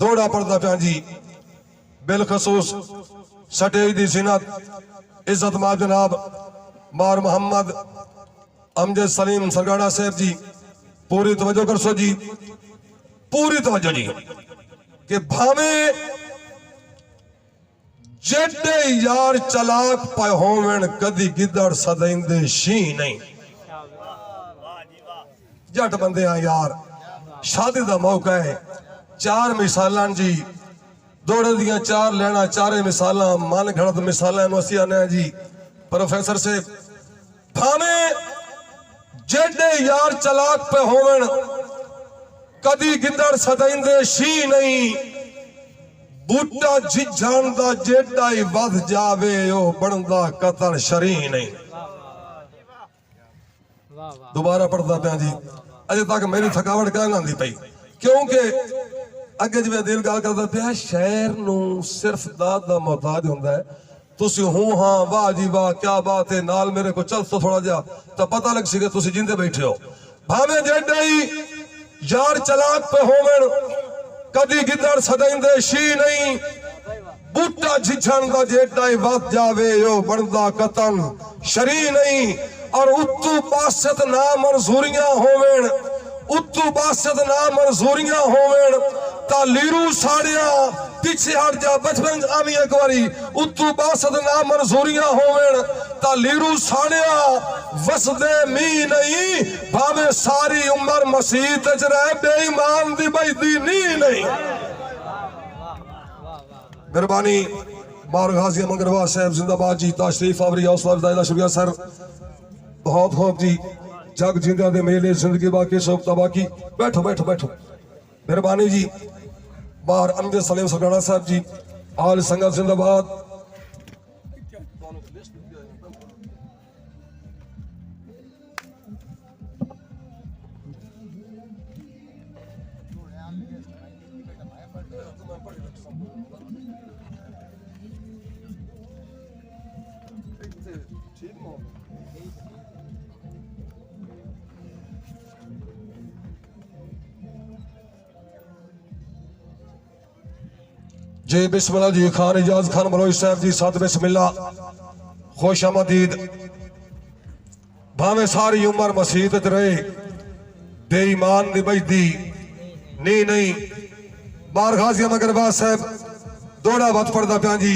दौड़ा पड़ता पिया जी। बिलखसूस सटेज दी जिनत इज्जत मा जनाब मार मोहम्मद अमजद सलीम सरगाड़ा साहब जी पूरी तवज्जो कर सो जी, पूरी तवज्जो जी कि भावे जेडे यार चलाक पे होवन कदी गिदड़ सदैंदे शी नहीं। जट बंदे आ यार, शादी दा मौका है, चार मिसालां जी दौड़े दियां चार लेना, चारे मिसालां मन घड़त मिसालां असी आने जी प्रोफेसर से भावे जेडे यार चलाक पे होवन कदी गिदड़ सदैंदे शी नहीं। बूटा झिझण दा जेडा ही वध जावे ओ बनदा कतल शरी नहीं। दोबारा पढ़दा पिया जी, अजे तक मेरी थकावट कहना आंदी पई क्योंकि अगे जिवें दिल गल करदा पिया शहर नू सिर्फ दाद दा मोहताज हुंदा है। तुसी हूं हां वाह जी वाह क्या बात है नाल मेरे को चल तो थोड़ा जा तो पता लग सके तुसी जिंदे बैठे हो। भावे जेडे ही यार चलाक पे होवन कदी गिदड़ सदैंदे शी नहीं। बूटा झिझण दा जेडा ही वध जावे ओ बनदा कतल शरी नहीं। और उत्तू बासत ना मंजूरियां होवेन, उत्तू बासत ना मंजूरियां होवेन ता लीरू साड़िया पीछे हट जा बचपन आमी एक बारी उत्तू बासत ना मंजूरियां होवेन ता लीरू साड़िया वसदे मी नहीं। भावे सारी उम्र मसीत च रहे बेईमान दी बैदी नी नहीं। मेहरबानी बार गाजी मंगरवा साहब जिंदाबाद जी, तशरीफ आवरी हौसला अफजाई दा शुक्रिया सर, बहुत खूब जी। जग जिंदा दे मेले जिंदगी बाकी सब तबाकी। बैठो बैठो बैठो। मेहरबानी जी बार अमजद सलीम सरगाड़ा साहब जी आल संगत जिंदाबाद। जी बिस्मिल्लाह जी खान इजाज खान बलोच साहब जी साथ बिस्मिल्लाह खुश आमदीद। भावे सारी उम्र मसीत च रहे बेईमान दी बजदी नी नहीं। बार गाजी मगरबा साहब दौड़ा वत पड़दा पिया जी।